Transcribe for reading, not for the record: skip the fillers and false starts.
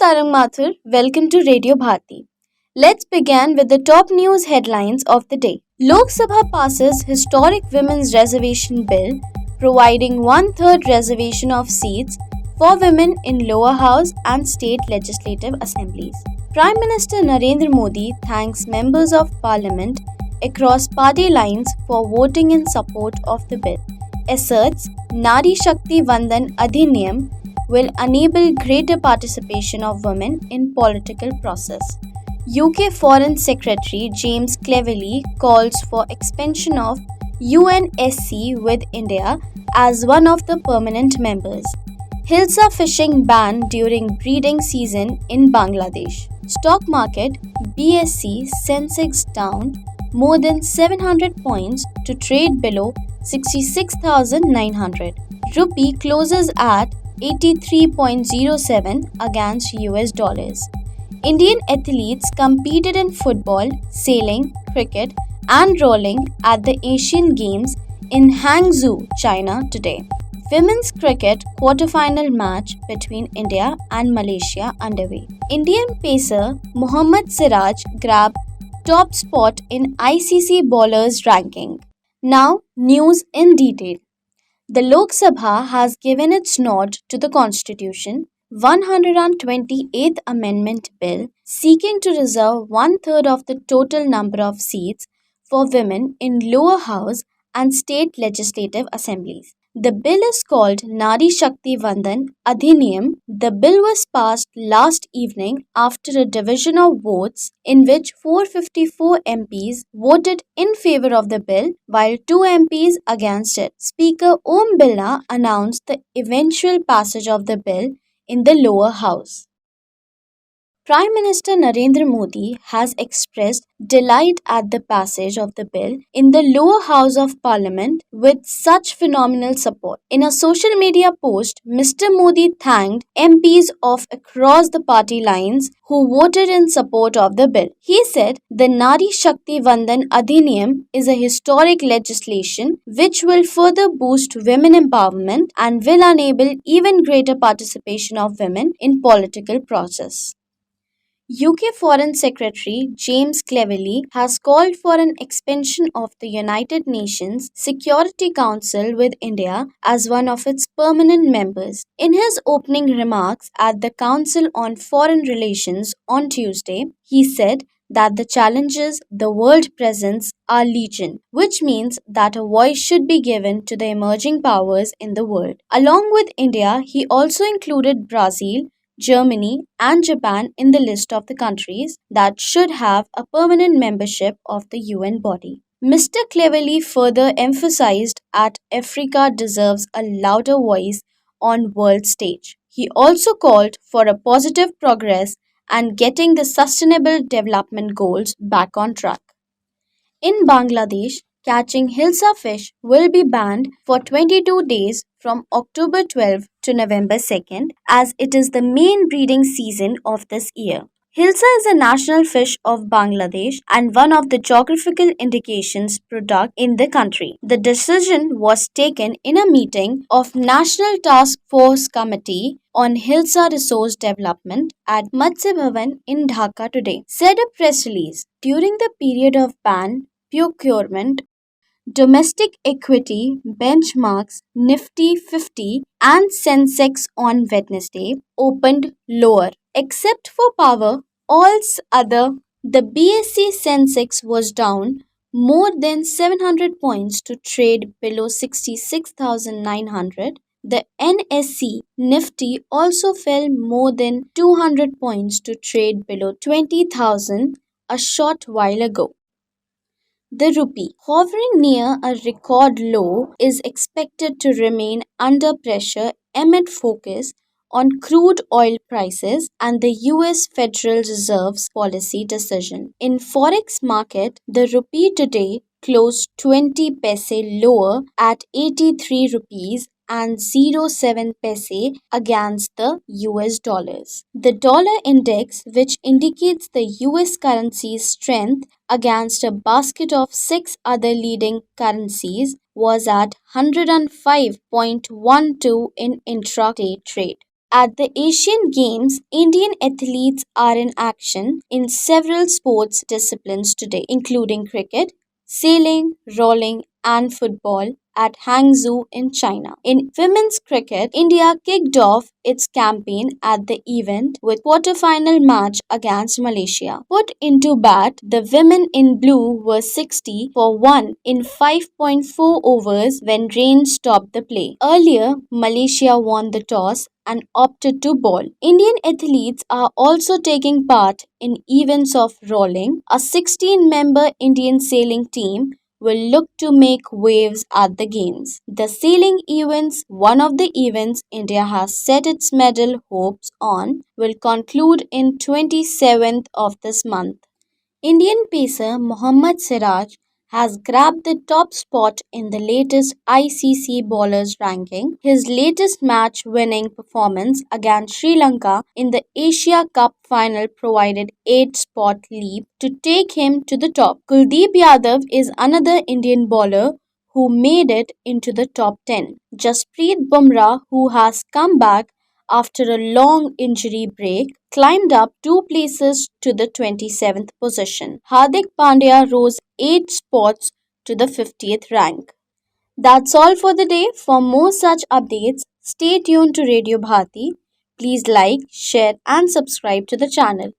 Tarang Mathur. Welcome to Radio Bharati. Let's begin with the top news headlines of the day. Lok Sabha passes historic women's reservation bill, providing one-third reservation of seats for women in lower house and state legislative assemblies. Prime Minister Narendra Modi thanks members of parliament across party lines for voting in support of the bill. Asserts Nari Shakti Vandan Adhiniyam will enable greater participation of women in political process. UK Foreign Secretary James Cleverly calls for expansion of UNSC with India as one of the permanent members. Hilsa fishing ban during breeding season in Bangladesh. Stock market BSE Sensex down more than 700 points to trade below 66,900. Rupee closes at 83.07 against US dollars. Indian athletes competed in football, sailing, cricket, and rolling at the Asian Games in Hangzhou, China today. Women's cricket quarter-final match between India and Malaysia underway. Indian pacer Mohammad Siraj grabbed top spot in ICC bowlers ranking. Now, news in detail. The Lok Sabha has given its nod to the Constitution 128th Amendment Bill seeking to reserve one-third of the total number of seats for women in lower house and state legislative assemblies. The bill is called Nari Shakti Vandan Adhiniyam. The bill was passed last evening after a division of votes in which 454 MPs voted in favor of the bill while 2 MPs against it. Speaker Om Birla announced the eventual passage of the bill in the lower house. Prime Minister Narendra Modi has expressed delight at the passage of the bill in the lower house of parliament with such phenomenal support. In a social media post, Mr. Modi thanked MPs of across the party lines who voted in support of the bill. He said the Nari Shakti Vandan Adhiniyam is a historic legislation which will further boost women empowerment and will enable even greater participation of women in political process. UK Foreign Secretary James Cleverly has called for an expansion of the United Nations Security Council with India as one of its permanent members. In his opening remarks at the Council on Foreign Relations on Tuesday, he said that the challenges the world presents are legion, which means that a voice should be given to the emerging powers in the world. Along with India, he also included Brazil, Germany, and Japan in the list of the countries that should have a permanent membership of the UN body. Mr. Cleverly further emphasized that Africa deserves a louder voice on world stage. He also called for a positive progress and getting the sustainable development goals back on track. In Bangladesh, catching Hilsa fish will be banned for 22 days from October 12 to November 2nd as it is the main breeding season of this year. Hilsa is a national fish of Bangladesh and one of the geographical indications product in the country. The decision was taken in a meeting of National Task Force Committee on Hilsa Resource Development at Matsya Bhavan in Dhaka today, said a press release. During the period of ban, procurement, domestic equity benchmarks Nifty 50 and Sensex on Wednesday opened lower. Except for power, all other, the BSE Sensex was down more than 700 points to trade below 66,900. The NSE Nifty also fell more than 200 points to trade below 20,000 a short while ago. The rupee, hovering near a record low, is expected to remain under pressure amid focus on crude oil prices and the US Federal Reserve's policy decision. In forex market, the rupee today closed 20 paise lower at 83 rupees and 07 paise against the US dollars. The dollar index, which indicates the US currency's strength against a basket of 6 other leading currencies, was at 105.12 in intraday trade. At the Asian Games, Indian athletes are in action in several sports disciplines today, including cricket, sailing, rolling, and football at Hangzhou in China. In women's cricket, India kicked off its campaign at the event with quarter-final match against Malaysia. Put into bat, the women in blue were 60 for 1 in 5.4 overs when rain stopped the play. Earlier, Malaysia won the toss and opted to bowl. Indian athletes are also taking part in events of rolling. A 16-member Indian sailing team will look to make waves at the games. The sailing events, one of the events India has set its medal hopes on, will conclude in 27th of this month. Indian pacer Mohammad Siraj has grabbed the top spot in the latest ICC bowlers ranking. His latest match winning performance against Sri Lanka in the Asia Cup final provided 8 spot leap to take him to the top. Kuldeep Yadav is another Indian bowler who made it into the top 10. Jasprit Bumrah, who has come back after a long injury break, climbed up 2 places to the 27th position. Hardik Pandya rose 8 spots to the 50th rank. That's all for the day. For more such updates, stay tuned to Radio Bharati. Please like, share, and subscribe to the channel.